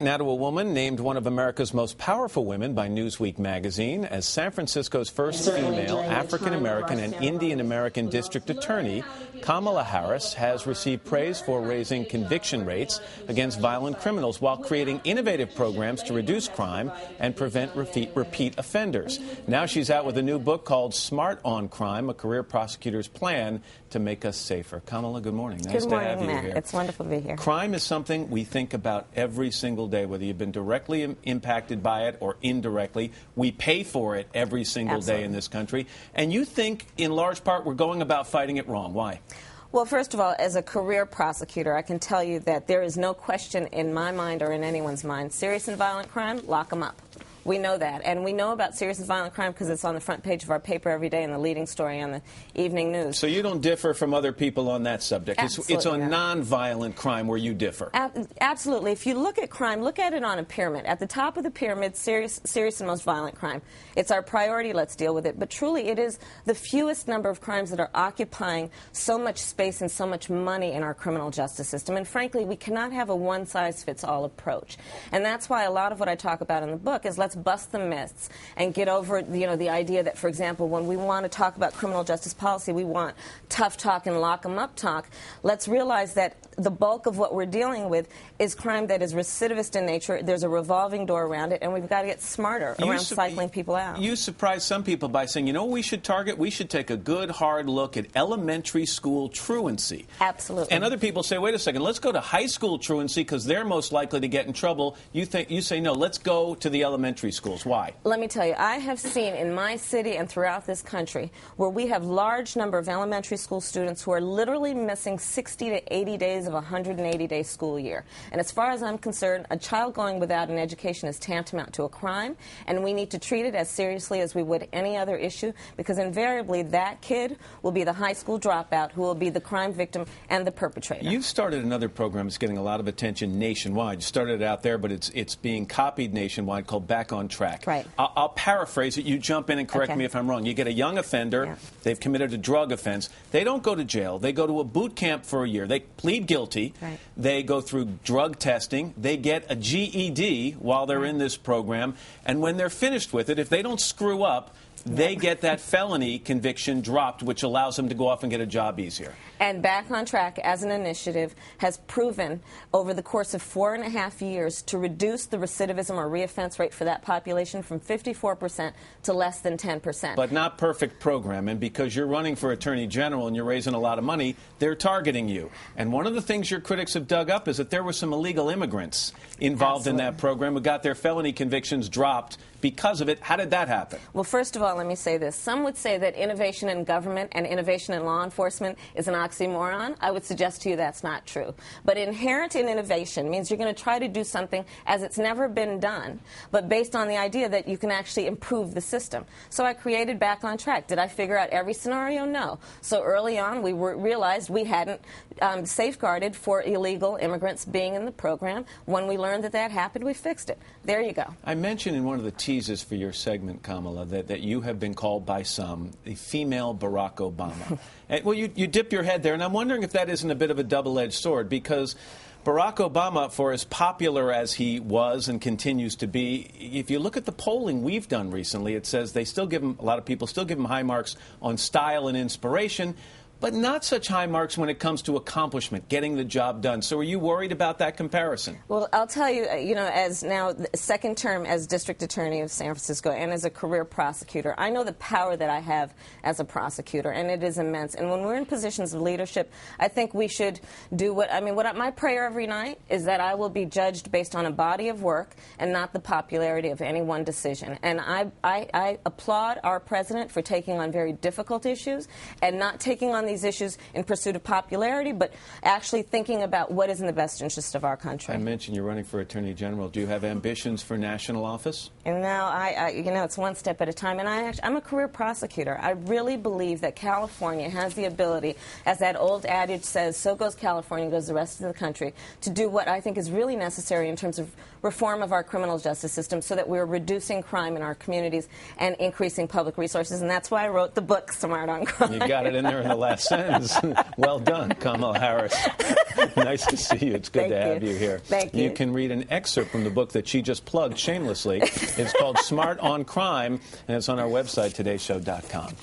Now to a woman named one of America's most powerful women by Newsweek magazine as San Francisco's first female African-American and Indian-American district attorney. Kamala Harris has received praise for raising conviction rates against violent criminals while creating innovative programs to reduce crime and prevent repeat offenders. Now she's out with a new book called Smart on Crime, a career prosecutor's plan to make us safer. Kamala, good morning. Nice to have you Matt. here. It's wonderful to be here. Crime is something we think about every single day, whether you've been directly impacted by it or indirectly. We pay for it every single day in this country. And you think, in large part, we're going about fighting it wrong. Why? Well, first of all, as a career prosecutor, I can tell you that there is no question in my mind or in anyone's mind. Serious and violent crime, lock them up. We know that. And we know about serious and violent crime because it's on the front page of our paper every day and the leading story on the evening news. So you don't differ from other people on that subject. It's on non-violent crime where you differ. Absolutely. If you look at crime, look at it on a pyramid. At the top of the pyramid, serious and most violent crime. It's our priority. Let's deal with it. But truly, it is the fewest number of crimes that are occupying so much space and so much money in our criminal justice system. And frankly, we cannot have a one-size-fits-all approach. And that's why a lot of what I talk about in the book is let's bust the myths and get over, the idea that, for example, when we want to talk about criminal justice policy, we want tough talk and lock 'em up talk. Let's realize that the bulk of what we're dealing with is crime that is recidivist in nature. There's a revolving door around it, and we've got to get smarter around cycling people out. You surprised some people by saying, you know what we should target? We should take a good, hard look at elementary school truancy. Absolutely. And other people say, wait a second, let's go to high school truancy because they're most likely to get in trouble. You say, no, let's go to the elementary schools. Why? Let me tell you, I have seen in my city and throughout this country where we have large number of elementary school students who are literally missing 60 to 80 days of a 180-day school year. And as far as I'm concerned, a child going without an education is tantamount to a crime, and we need to treat it as seriously as we would any other issue, because invariably that kid will be the high school dropout who will be the crime victim and the perpetrator. You've started another program that's getting a lot of attention nationwide. You started it out there, but it's being copied nationwide, called Back on Track. Right. I'll paraphrase it. You jump in and correct me if I'm wrong. You get a young offender. They've committed a drug offense. They don't go to jail. They go to a boot camp for a year. They plead guilty. Right. They go through drug testing. They get a GED while they're in this program. And when they're finished with it, if they don't screw up, they get that felony conviction dropped, which allows them to go off and get a job easier. And Back on Track, as an initiative, has proven over the course of 4.5 years to reduce the recidivism or reoffense rate for that population from 54% to less than 10%. But not perfect program. And because you're running for Attorney General and you're raising a lot of money, they're targeting you. And one of the things your critics have dug up is that there were some illegal immigrants involved in that program who got their felony convictions dropped because of it. How did that happen? Well, first of all, let me say this. Some would say that innovation in government and innovation in law enforcement is an oxymoron. I would suggest to you that's not true. But inherent in innovation means you're going to try to do something as it's never been done, but based on the idea that you can actually improve the system. So I created Back on Track. Did I figure out every scenario? No. So early on, we realized we hadn't safeguarded for illegal immigrants being in the program. When we learned that happened, we fixed it. There you go. I mentioned in one of the teases for your segment, Kamala, that you have been called by some the female Barack Obama. Well, you dip your head there, and I'm wondering if that isn't a bit of a double-edged sword, because Barack Obama, for as popular as he was and continues to be, if you look at the polling we've done recently, it says they still give him, a lot of people still give him high marks on style and inspiration, but not such high marks when it comes to accomplishment, getting the job done. So are you worried about that comparison? Well, I'll tell you, as now the second term as district attorney of San Francisco and as a career prosecutor, I know the power that I have as a prosecutor, and it is immense. And when we're in positions of leadership, I think we should do my prayer every night is that I will be judged based on a body of work and not the popularity of any one decision. And I applaud our president for taking on very difficult issues and not taking on these issues in pursuit of popularity, but actually thinking about what is in the best interest of our country. I mentioned you're running for Attorney General. Do you have ambitions for national office? And now, it's one step at a time. And I'm a career prosecutor. I really believe that California has the ability, as that old adage says, so goes California, goes the rest of the country, to do what I think is really necessary in terms of reform of our criminal justice system so that we're reducing crime in our communities and increasing public resources. And that's why I wrote the book, Smart on Crime. You got it in there in the last sentence. Well done, Kamala Harris. Nice to see you. It's good to have you here. Thank you. You can read an excerpt from the book that she just plugged shamelessly. It's called Smart on Crime, and it's on our website, todayshow.com.